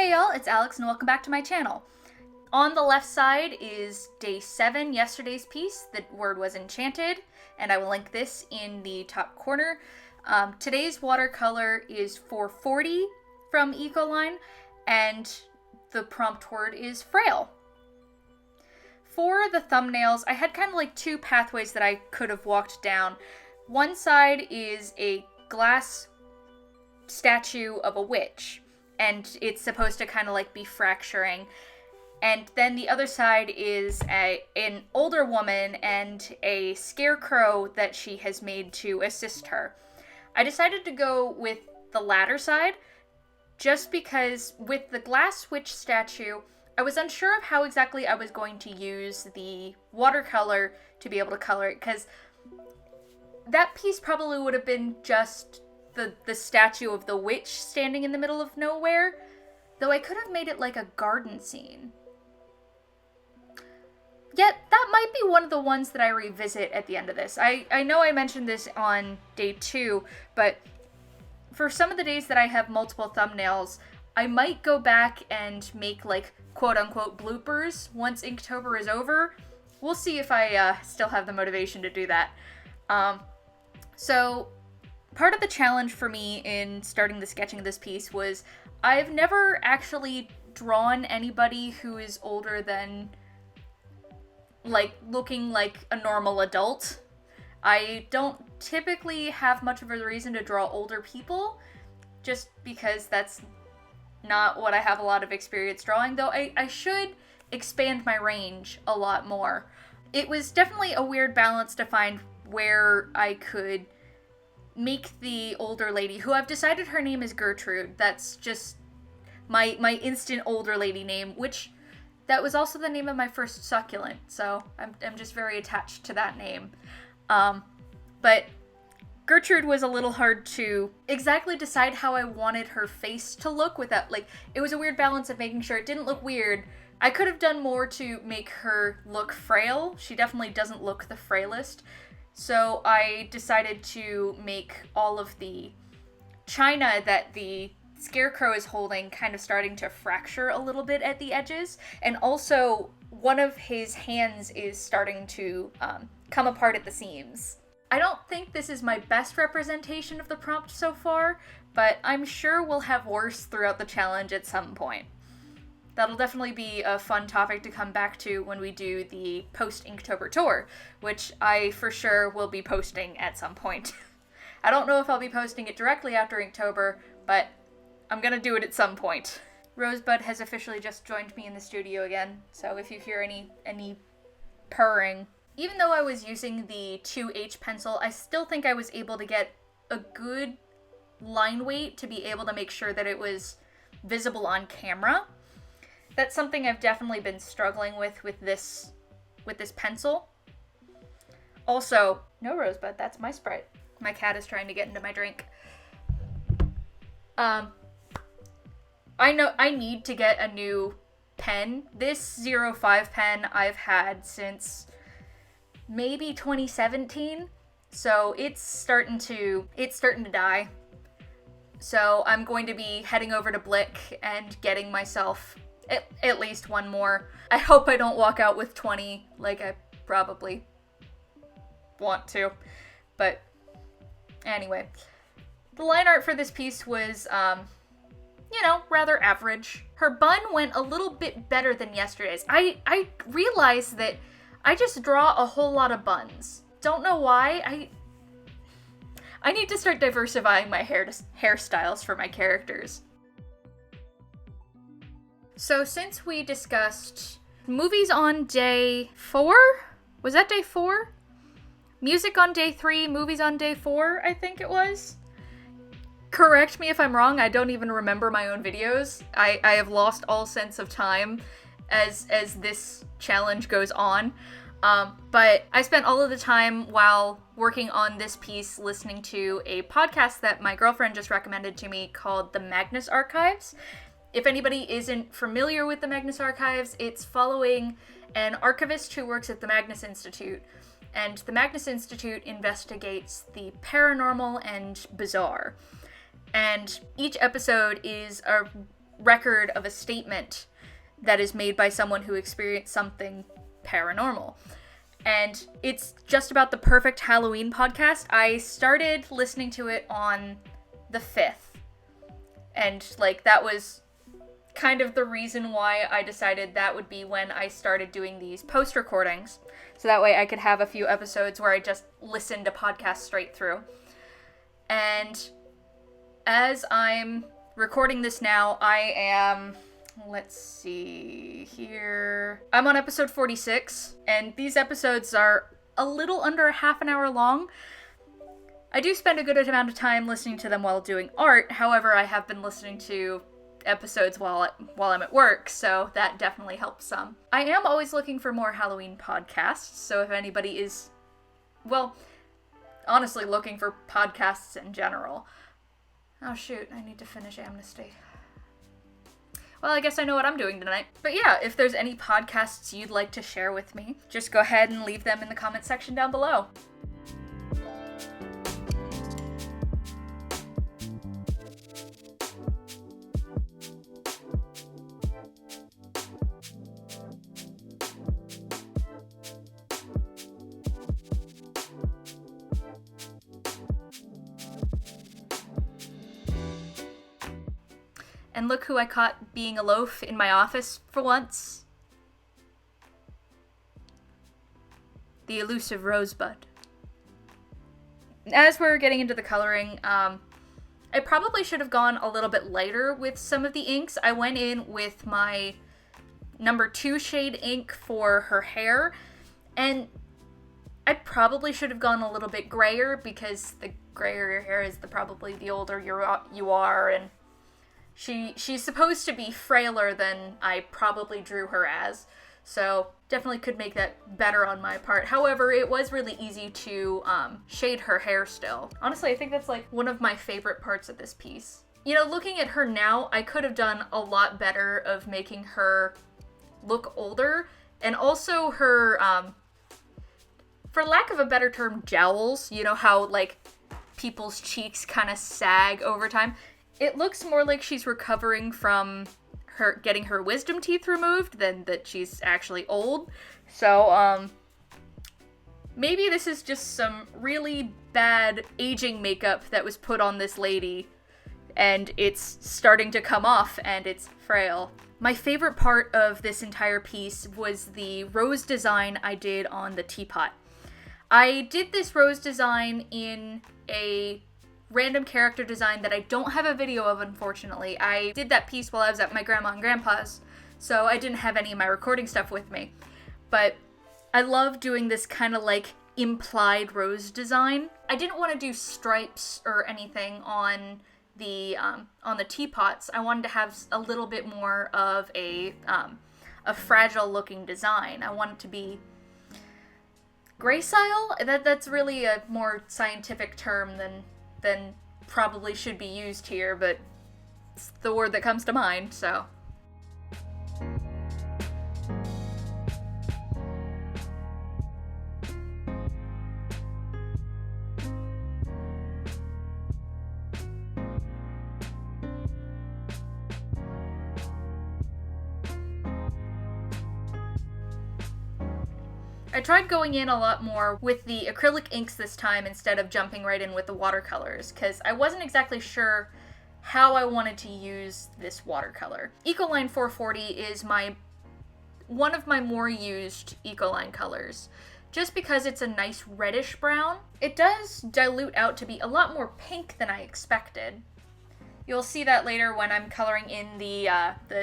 Hey y'all, it's Alex and welcome back to my channel. On the left side is day 7, yesterday's piece. The word was enchanted, and I will link this in the top corner. Today's watercolor is 440 from Ecoline, and the prompt word is FRAIL. For the thumbnails, I had kind of like two pathways that I could have walked down. One side is a glass statue of a witch, and it's supposed to kind of like be fracturing. And then the other side is an older woman and a scarecrow that she has made to assist her. I decided to go with the latter side just because with the glass witch statue, I was unsure of how exactly I was going to use the watercolor to be able to color it, because that piece probably would have been just the statue of the witch standing in the middle of nowhere, though I could have made it like a garden scene. Yet, that might be one of the ones that I revisit at the end of this. I know I mentioned this on day 2, but for some of the days that I have multiple thumbnails, I might go back and make like quote-unquote bloopers once Inktober is over. We'll see if I still have the motivation to do that. So part of the challenge for me in starting the sketching of this piece was I've never actually drawn anybody who is older than, like, looking like a normal adult. I don't typically have much of a reason to draw older people, just because that's not what I have a lot of experience drawing, though I should expand my range a lot more. It was definitely a weird balance to find where I could make the older lady, who I've decided her name is Gertrude. That's just my instant older lady name, which that was also the name of my first succulent, so I'm just very attached to that name. But Gertrude was a little hard to exactly decide how I wanted her face to look without, like, it was a weird balance of making sure it didn't look weird. I could have done more to make her look frail. She definitely doesn't look the frailest. So I decided to make all of the china that the scarecrow is holding kind of starting to fracture a little bit at the edges. And also, one of his hands is starting to come apart at the seams. I don't think this is my best representation of the prompt so far, but I'm sure we'll have worse throughout the challenge at some point. That'll definitely be a fun topic to come back to when we do the post-Inktober tour, which I for sure will be posting at some point. I don't know if I'll be posting it directly after Inktober, but I'm gonna do it at some point. Rosebud has officially just joined me in the studio again, so if you hear any purring. Even though I was using the 2H pencil, I still think I was able to get a good line weight to be able to make sure that it was visible on camera. That's something I've definitely been struggling with this pencil. Also, no Rosebud, that's my Sprite. My cat is trying to get into my drink. I know I need to get a new pen. This 05 pen I've had since maybe 2017, so it's starting to die. So I'm going to be heading over to Blick and getting myself at least one more. I hope I don't walk out with 20 like I probably want to. But anyway, the line art for this piece was, rather average. Her bun went a little bit better than yesterday's. I realized that I just draw a whole lot of buns. Don't know why. I need to start diversifying my hairstyles for my characters. So since we discussed movies on day 4, was that day 4? Music on day 3, movies on day 4, I think it was. Correct me if I'm wrong, I don't even remember my own videos. I have lost all sense of time as this challenge goes on. But I spent all of the time while working on this piece listening to a podcast that my girlfriend just recommended to me called The Magnus Archives. If anybody isn't familiar with the Magnus Archives, it's following an archivist who works at the Magnus Institute. And the Magnus Institute investigates the paranormal and bizarre. And each episode is a record of a statement that is made by someone who experienced something paranormal. And it's just about the perfect Halloween podcast. I started listening to it on the 5th. And, like, that was kind of the reason why I decided that would be when I started doing these post recordings. So that way I could have a few episodes where I just listened to podcasts straight through. And as I'm recording this now, I am, let's see here, I'm on episode 46, and these episodes are a little under a half an hour long. I do spend a good amount of time listening to them while doing art. However, I have been listening to episodes while I'm at work, so that definitely helps some. I am always looking for more Halloween podcasts, so if anybody is, well, honestly looking for podcasts in general. Oh shoot, I need to finish Amnesty. Well, I guess I know what I'm doing tonight. But yeah, if there's any podcasts you'd like to share with me, just go ahead and leave them in the comment section down below. And look who I caught being a loaf in my office for once. The elusive Rosebud. As we're getting into the coloring, I probably should have gone a little bit lighter with some of the inks. I went in with my number 2 shade ink for her hair, and I probably should have gone a little bit grayer, because the grayer your hair is, probably the older you are, and she's supposed to be frailer than I probably drew her as, so definitely could make that better on my part. However, it was really easy to shade her hair still. Honestly, I think that's like one of my favorite parts of this piece. You know, looking at her now, I could have done a lot better of making her look older, and also her, for lack of a better term, jowls. You know how, like, people's cheeks kind of sag over time? It looks more like she's recovering from her getting her wisdom teeth removed than that she's actually old. So, maybe this is just some really bad aging makeup that was put on this lady, and it's starting to come off, and it's frail. My favorite part of this entire piece was the rose design I did on the teapot. I did this rose design in a random character design that I don't have a video of, unfortunately. I did that piece while I was at my grandma and grandpa's, so I didn't have any of my recording stuff with me. But I love doing this kind of like implied rose design. I didn't want to do stripes or anything on the teapots. I wanted to have a little bit more of a fragile looking design. I want it to be gracile. That's really a more scientific term than probably should be used here, but it's the word that comes to mind, so. I tried going in a lot more with the acrylic inks this time instead of jumping right in with the watercolors, because I wasn't exactly sure how I wanted to use this watercolor. Ecoline 440 is one of my more used Ecoline colors, just because it's a nice reddish brown. It does dilute out to be a lot more pink than I expected. You'll see that later when I'm coloring in the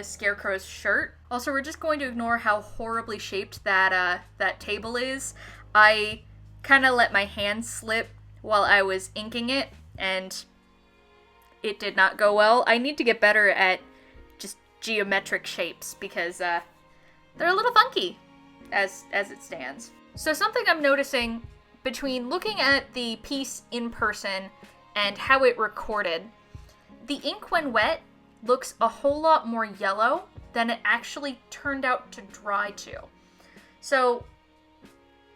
Scarecrow's shirt. Also, we're just going to ignore how horribly shaped that table is. I kind of let my hand slip while I was inking it, and it did not go well. I need to get better at just geometric shapes, because they're a little funky as it stands. So something I'm noticing between looking at the piece in person and how it recorded, the ink when wet looks a whole lot more yellow than it actually turned out to dry to. So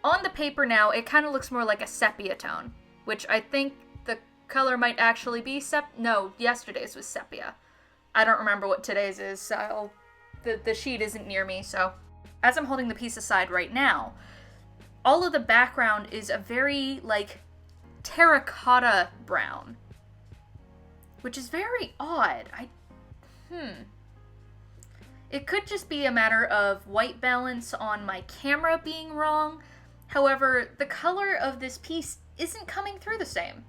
on the paper now, it kind of looks more like a sepia tone, which I think the color might actually be no, yesterday's was sepia. I don't remember what today's is, so the sheet isn't near me, so as I'm holding the piece aside right now, all of the background is a very, like, terracotta brown, which is very odd. It could just be a matter of white balance on my camera being wrong. However, the color of this piece isn't coming through the same.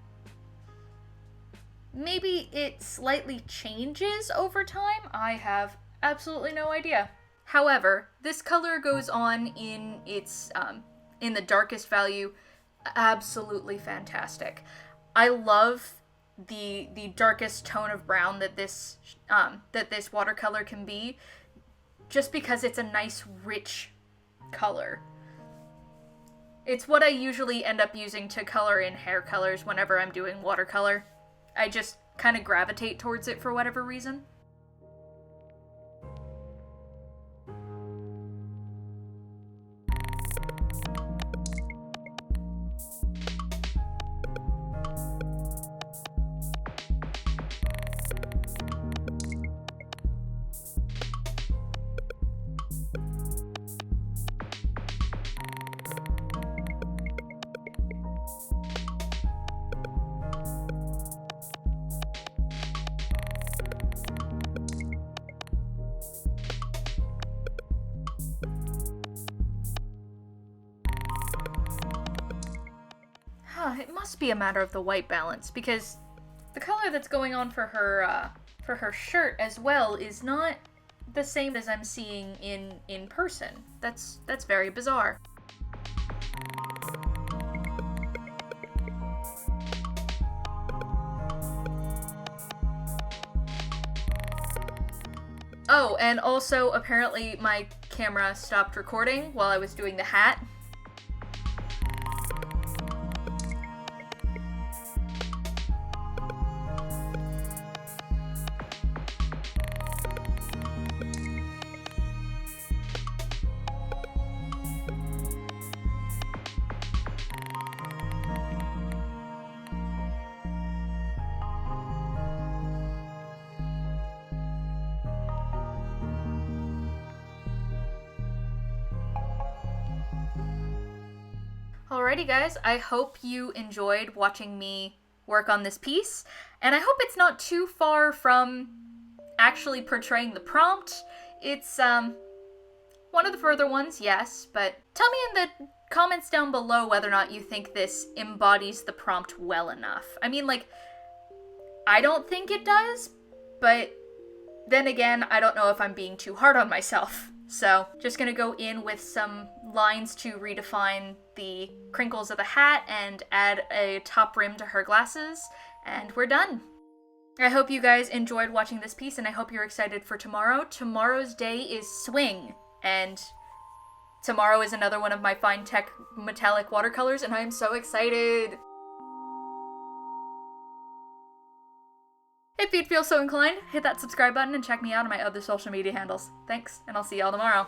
Maybe it slightly changes over time? I have absolutely no idea. However, this color goes on in its, in the darkest value, absolutely fantastic. I love the darkest tone of brown that this watercolor can be, just because it's a nice, rich color. It's what I usually end up using to color in hair colors whenever I'm doing watercolor. I just kind of gravitate towards it for whatever reason. It must be a matter of the white balance, because the color that's going on for her shirt as well is not the same as I'm seeing in person. That's very bizarre. Oh, and also apparently my camera stopped recording while I was doing the hat. Alrighty guys, I hope you enjoyed watching me work on this piece, and I hope it's not too far from actually portraying the prompt. It's one of the further ones, yes, but tell me in the comments down below whether or not you think this embodies the prompt well enough. I mean, like, I don't think it does, but then again, I don't know if I'm being too hard on myself. So, just gonna go in with some lines to redefine the crinkles of the hat and add a top rim to her glasses, and we're done. I hope you guys enjoyed watching this piece, and I hope you're excited for tomorrow. Tomorrow's day is Swing, and tomorrow is another one of my Fine Tech metallic watercolors, and I'm so excited! If you'd feel so inclined, hit that subscribe button and check me out on my other social media handles. Thanks, and I'll see y'all tomorrow.